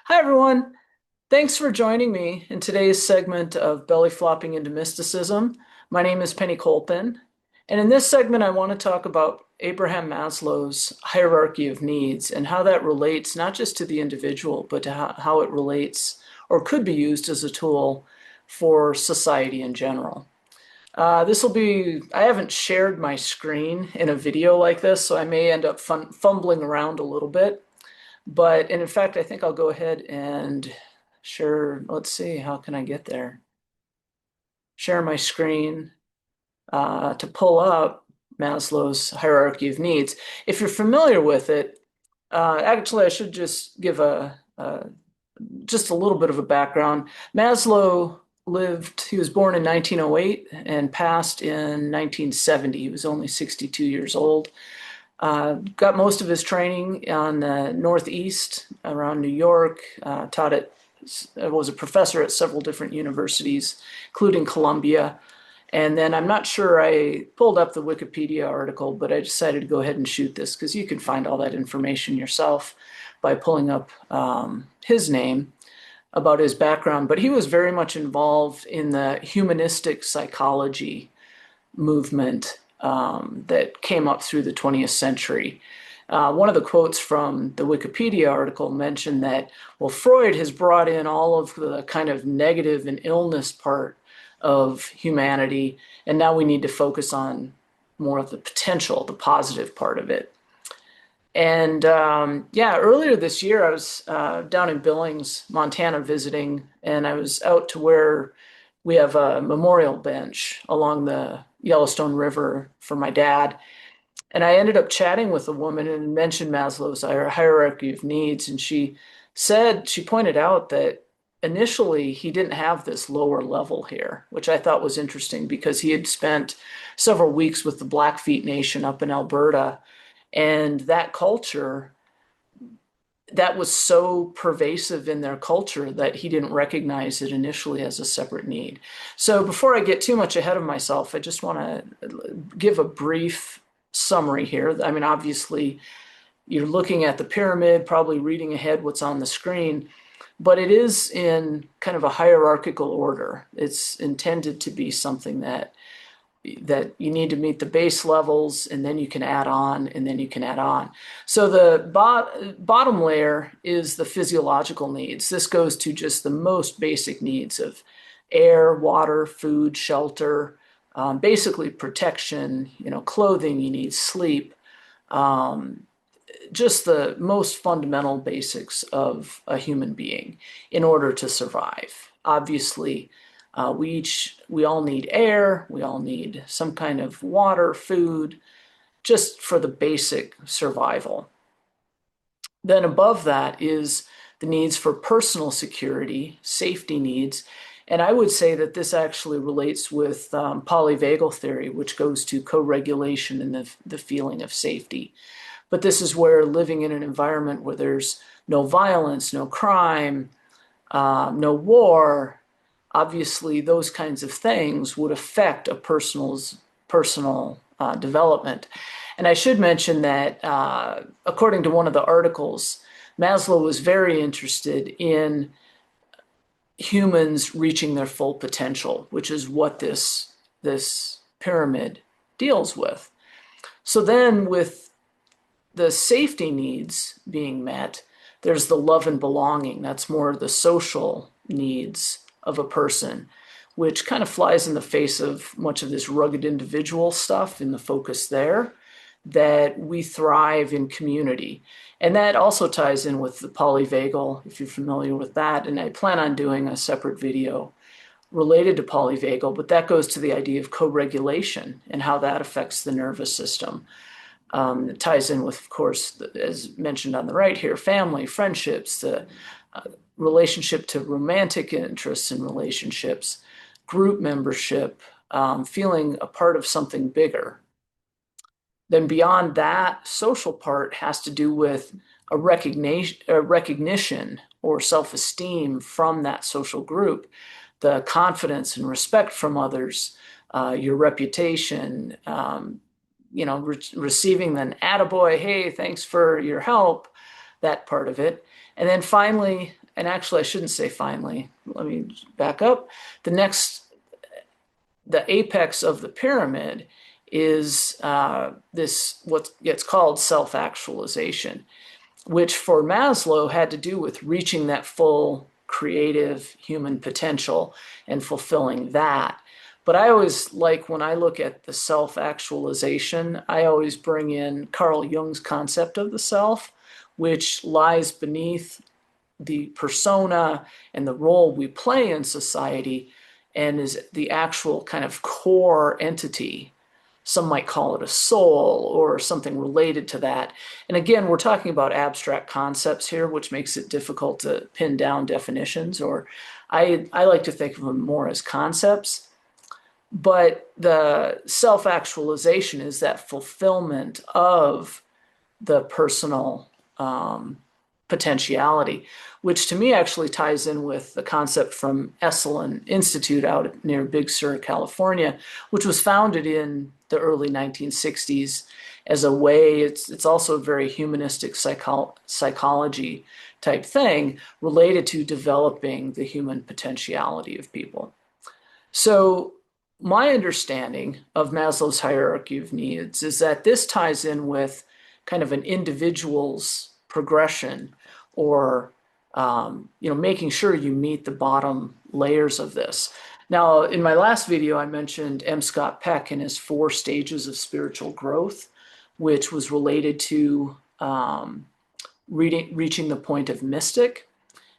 Hi, everyone. Thanks for joining me in today's segment of Belly Flopping into Mysticism. My name is Penny Colpin, and in this segment, I want to talk about Abraham Maslow's hierarchy of needs and how that relates not just to the individual, but to how it relates or could be used as a tool for society in general. I haven't shared my screen in a video like this, so I may end up fumbling around a little bit. And in fact, I think I'll go ahead and share. Let's see, how can I get there? Share my screen to pull up Maslow's hierarchy of needs. If you're familiar with it, actually, I should just give just a little bit of a background. Maslow he was born in 1908 and passed in 1970. He was only 62 years old. Got most of his training on the Northeast around New York. Was a professor at several different universities, including Columbia. And then I'm not sure I pulled up the Wikipedia article, but I decided to go ahead and shoot this because you can find all that information yourself by pulling up his name about his background. But he was very much involved in the humanistic psychology movement that came up through the 20th century. One of the quotes from the Wikipedia article mentioned that, well, Freud has brought in all of the kind of negative and illness part of humanity, and now we need to focus on more of the potential, the positive part of it. And yeah, earlier this year, I was down in Billings, Montana, visiting, and I was out to where we have a memorial bench along the Yellowstone River for my dad. And I ended up chatting with a woman and mentioned Maslow's hierarchy of needs. And she pointed out that initially he didn't have this lower level here, which I thought was interesting because he had spent several weeks with the Blackfeet Nation up in Alberta. And that culture, that was so pervasive in their culture that he didn't recognize it initially as a separate need. So before I get too much ahead of myself, I just want to give a brief summary here. I mean, obviously, you're looking at the pyramid, probably reading ahead what's on the screen, but it is in kind of a hierarchical order. It's intended to be something that you need to meet the base levels, and then you can add on, and then you can add on. So the bottom layer is the physiological needs. This goes to just the most basic needs of air, water, food, shelter, basically protection, clothing, you need sleep, just the most fundamental basics of a human being in order to survive. Obviously, we all need air, we all need some kind of water, food, just for the basic survival. Then above that is the needs for personal security, safety needs. And I would say that this actually relates with polyvagal theory, which goes to co-regulation and the feeling of safety. But this is where living in an environment where there's no violence, no crime, no war, obviously those kinds of things would affect a person's personal development. And I should mention that according to one of the articles, Maslow was very interested in humans reaching their full potential, which is what this pyramid deals with. So then with the safety needs being met, there's the love and belonging. That's more the social needs of a person, which kind of flies in the face of much of this rugged individual stuff in the focus there, that we thrive in community. And that also ties in with the polyvagal, if you're familiar with that. And I plan on doing a separate video related to polyvagal, but that goes to the idea of co-regulation and how that affects the nervous system. It ties in with, of course, as mentioned on the right here, family, friendships, the relationship to romantic interests and relationships, group membership, feeling a part of something bigger. Then beyond that, social part has to do with a recognition or self-esteem from that social group, the confidence and respect from others, your reputation, receiving an attaboy, hey, thanks for your help, that part of it. And then finally, and actually I shouldn't say finally, let me back up. The next, the apex of the pyramid is this, what gets called self-actualization, which for Maslow had to do with reaching that full creative human potential and fulfilling that. But I always like, when I look at the self-actualization, I always bring in Carl Jung's concept of the self, which lies beneath the persona and the role we play in society and is the actual kind of core entity. Some might call it a soul or something related to that. And again, we're talking about abstract concepts here, which makes it difficult to pin down definitions, or I like to think of them more as concepts. But the self-actualization is that fulfillment of the personal potentiality, which to me actually ties in with the concept from Esalen Institute out near Big Sur, California, which was founded in the early 1960s as a way, it's also a very humanistic psychology type thing related to developing the human potentiality of people. So my understanding of Maslow's hierarchy of needs is that this ties in with kind of an individual's progression, or making sure you meet the bottom layers of this. Now, in my last video, I mentioned M. Scott Peck and his 4 stages of spiritual growth, which was related to reaching the point of mystic.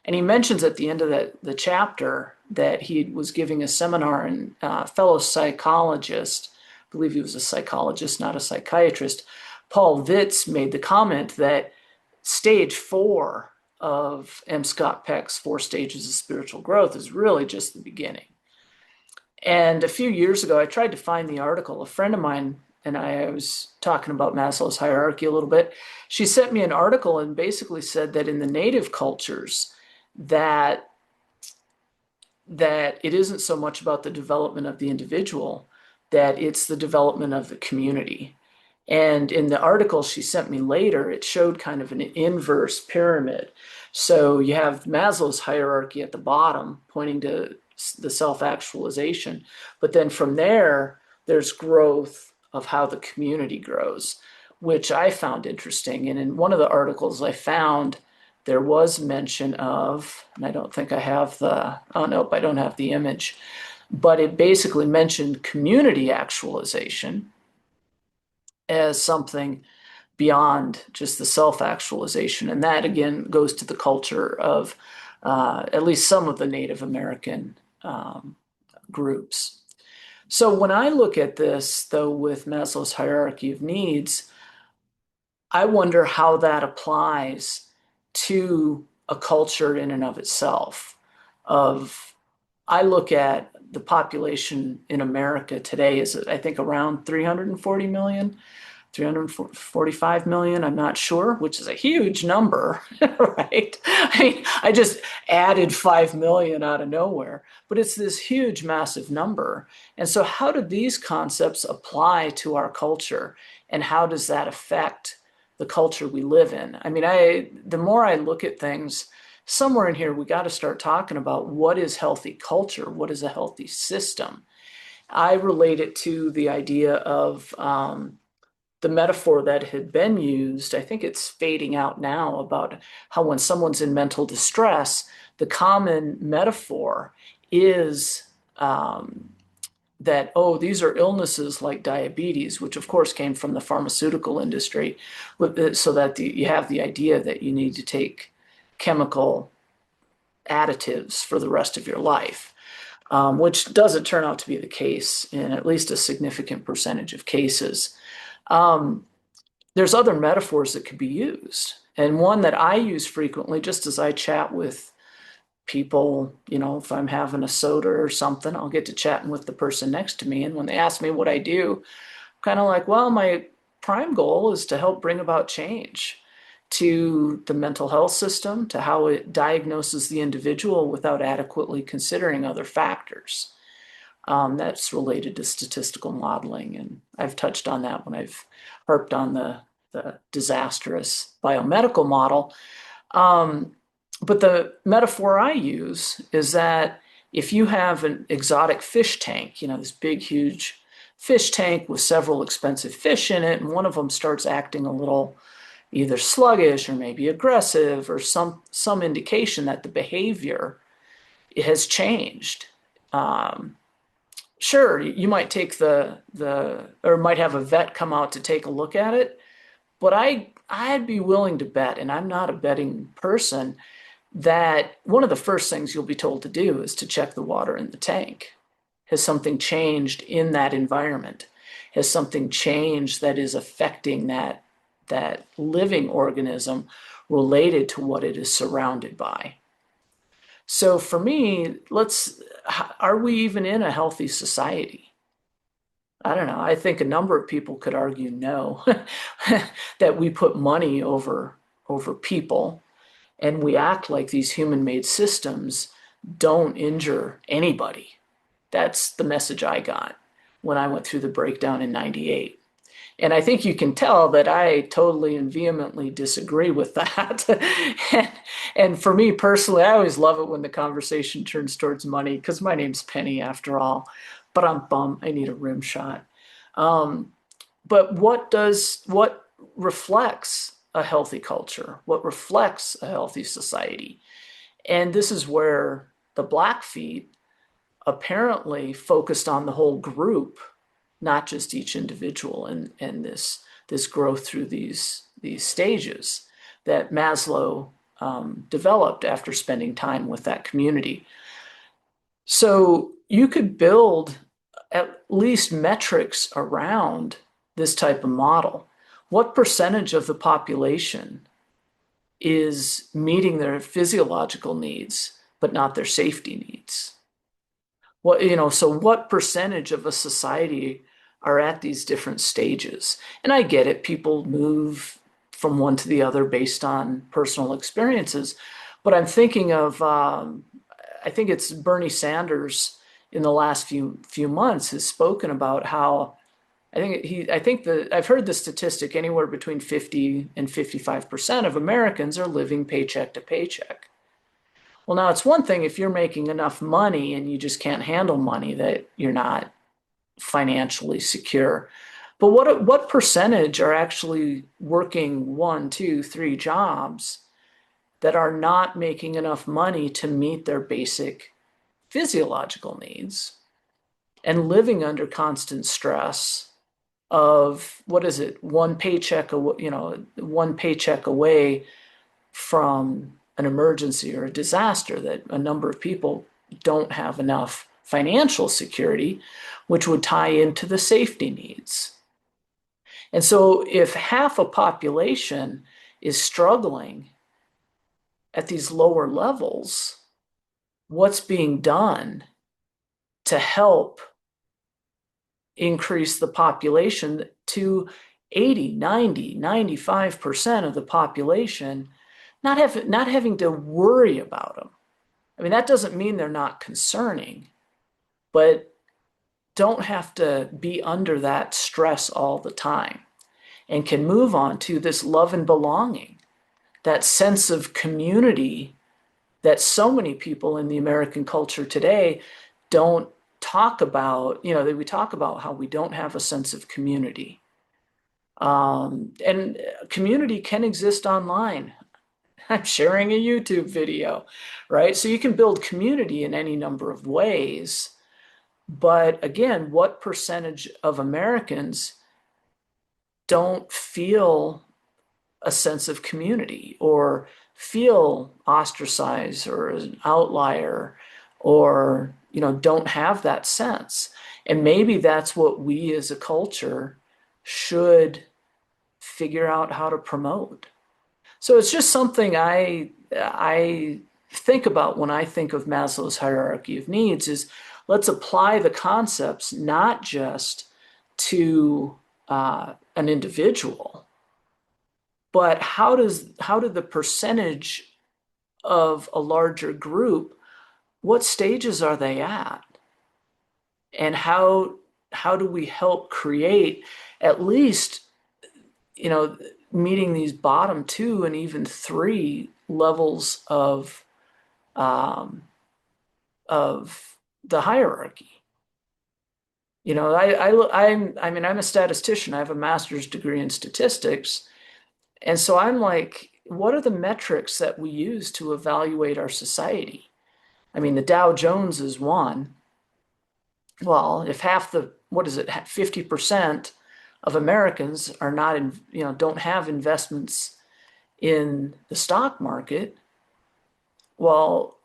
And he mentions at the end of the chapter that he was giving a seminar, and fellow psychologist, I believe he was a psychologist, not a psychiatrist, Paul Vitz, made the comment that stage 4 of M. Scott Peck's 4 stages of spiritual growth is really just the beginning. And a few years ago, I tried to find the article. A friend of mine and I was talking about Maslow's hierarchy a little bit. She sent me an article and basically said that in the native cultures, that it isn't so much about the development of the individual, that it's the development of the community. And in the article she sent me later, it showed kind of an inverse pyramid. So you have Maslow's hierarchy at the bottom, pointing to the self-actualization. But then from there, there's growth of how the community grows, which I found interesting. And in one of the articles I found, there was mention of, and I don't think I have oh, nope, I don't have the image, but it basically mentioned community actualization as something beyond just the self-actualization. And that, again, goes to the culture of at least some of the Native American groups. So when I look at this, though, with Maslow's hierarchy of needs, I wonder how that applies to a culture in and of itself. I look at the population in America today is, I think, around 340 million. 345 million, I'm not sure, which is a huge number, right? I mean, I just added 5 million out of nowhere, but it's this huge, massive number. And so how do these concepts apply to our culture, and how does that affect the culture we live in? I mean, the more I look at things, somewhere in here, we got to start talking about what is healthy culture, what is a healthy system. I relate it to the idea of the metaphor that had been used, I think it's fading out now, about how when someone's in mental distress, the common metaphor is that, oh, these are illnesses like diabetes, which of course came from the pharmaceutical industry, so that you have the idea that you need to take chemical additives for the rest of your life, which doesn't turn out to be the case in at least a significant percentage of cases. There's other metaphors that could be used. And one that I use frequently, just as I chat with people, if I'm having a soda or something, I'll get to chatting with the person next to me. And when they ask me what I do, I'm kind of like, well, my prime goal is to help bring about change to the mental health system, to how it diagnoses the individual without adequately considering other factors. That's related to statistical modeling, and I've touched on that when I've harped on the disastrous biomedical model. But the metaphor I use is that if you have an exotic fish tank, this big, huge fish tank with several expensive fish in it, and one of them starts acting a little either sluggish or maybe aggressive or some indication that the behavior has changed. Um, sure, you might take the or might have a vet come out to take a look at it, but I'd be willing to bet, and I'm not a betting person, that one of the first things you'll be told to do is to check the water in the tank. Has something changed in that environment? Has something changed that is affecting that living organism related to what it is surrounded by? So for me, are we even in a healthy society? I don't know. I think a number of people could argue no, that we put money over people and we act like these human-made systems don't injure anybody. That's the message I got when I went through the breakdown in 98. And I think you can tell that I totally and vehemently disagree with that. and for me personally, I always love it when the conversation turns towards money because my name's Penny after all. But I'm bummed. I need a rim shot. Um, but what reflects a healthy culture? What reflects a healthy society? And this is where the Blackfeet apparently focused on the whole group, not just each individual, and this growth through these stages that Maslow developed after spending time with that community. So you could build at least metrics around this type of model. What percentage of the population is meeting their physiological needs, but not their safety needs? So what percentage of a society are at these different stages? And I get it, people move from one to the other based on personal experiences, but I'm thinking of, I think it's Bernie Sanders in the last few months has spoken about how I've heard the statistic anywhere between 50 and 55% of Americans are living paycheck to paycheck. Well, now it's one thing if you're making enough money and you just can't handle money that you're not financially secure. But what percentage are actually working one, two, three jobs that are not making enough money to meet their basic physiological needs and living under constant stress of what is it, one paycheck away from an emergency or a disaster, that a number of people don't have enough financial security, which would tie into the safety needs. And so if half a population is struggling at these lower levels, what's being done to help increase the population to 80, 90, 95% of the population not having to worry about them? I mean, that doesn't mean they're not concerning, but don't have to be under that stress all the time and can move on to this love and belonging, that sense of community that so many people in the American culture today don't talk about. We talk about how we don't have a sense of community. And community can exist online. I'm sharing a YouTube video, right? So you can build community in any number of ways. But again, what percentage of Americans don't feel a sense of community or feel ostracized or as an outlier or, don't have that sense? And maybe that's what we as a culture should figure out how to promote. So it's just something I think about when I think of Maslow's hierarchy of needs is let's apply the concepts not just to an individual, but how do the percentage of a larger group, what stages are they at? And how do we help create at least, meeting these bottom two and even three levels um, of the hierarchy. I mean, I'm a statistician. I have a master's degree in statistics. And so I'm like, what are the metrics that we use to evaluate our society? I mean, the Dow Jones is one. Well, if half the, what is it, 50% of Americans are not in, don't have investments in the stock market, well,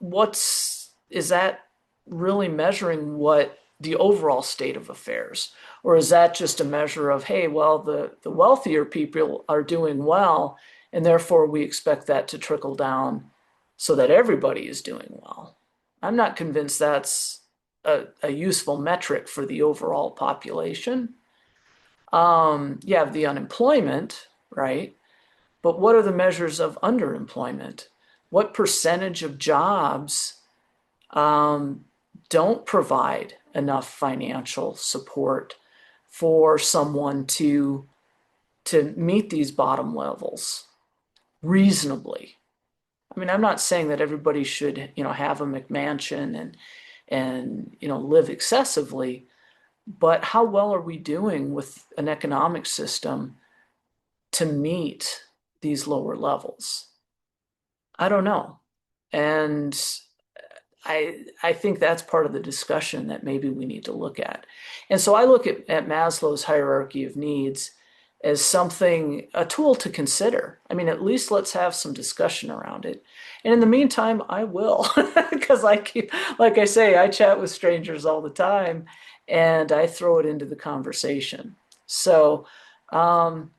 is that really measuring what the overall state of affairs? Or is that just a measure of, hey, well, the wealthier people are doing well, and therefore we expect that to trickle down so that everybody is doing well? I'm not convinced that's a useful metric for the overall population. You have the unemployment, right? But what are the measures of underemployment? What percentage of jobs um, don't provide enough financial support for someone to meet these bottom levels reasonably? I mean, I'm not saying that everybody should, have a McMansion and live excessively, but how well are we doing with an economic system to meet these lower levels? I don't know. And I think that's part of the discussion that maybe we need to look at. And so I look at Maslow's hierarchy of needs as something, a tool to consider. I mean, at least let's have some discussion around it. And in the meantime, I will, because like I say, I chat with strangers all the time and I throw it into the conversation. So, um,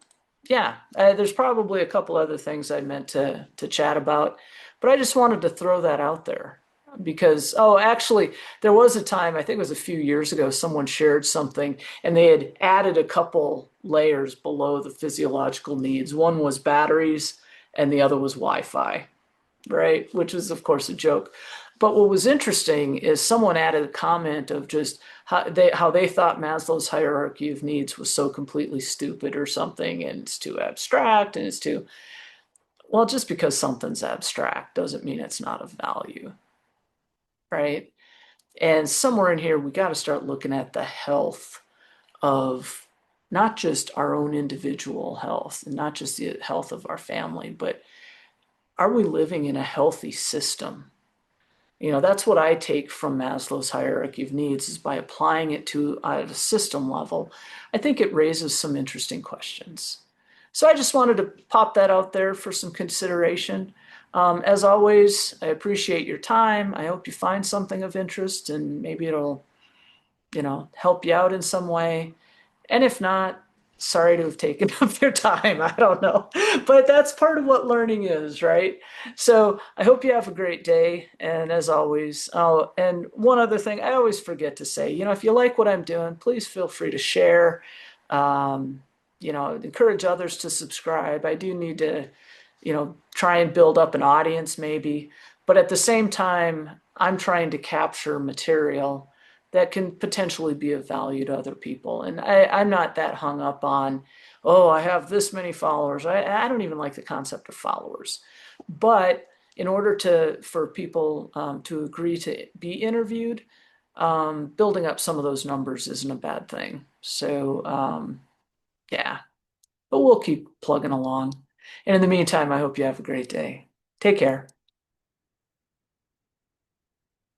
yeah, there's probably a couple other things I meant to chat about, but I just wanted to throw that out there because, oh, actually, there was a time, I think it was a few years ago, someone shared something and they had added a couple layers below the physiological needs. One was batteries and the other was Wi-Fi, right? Which is, of course, a joke. But what was interesting is someone added a comment of just how they thought Maslow's hierarchy of needs was so completely stupid or something, and it's too abstract, and it's too, well, just because something's abstract doesn't mean it's not of value, right? And somewhere in here, we got to start looking at the health of not just our own individual health and not just the health of our family, but are we living in a healthy system? That's what I take from Maslow's hierarchy of needs is by applying it to at a system level, I think it raises some interesting questions. So I just wanted to pop that out there for some consideration. As always, I appreciate your time. I hope you find something of interest and maybe it'll, help you out in some way. And if not, sorry to have taken up your time. I don't know. But that's part of what learning is, right? So I hope you have a great day. And as always, oh, and one other thing I always forget to say, if you like what I'm doing, please feel free to share. Um, encourage others to subscribe. I do need to, try and build up an audience maybe. But at the same time, I'm trying to capture material that can potentially be of value to other people. And I'm not that hung up on, oh, I have this many followers. I don't even like the concept of followers. But in order for people to agree to be interviewed, building up some of those numbers isn't a bad thing. So yeah, but we'll keep plugging along. And in the meantime, I hope you have a great day. Take care.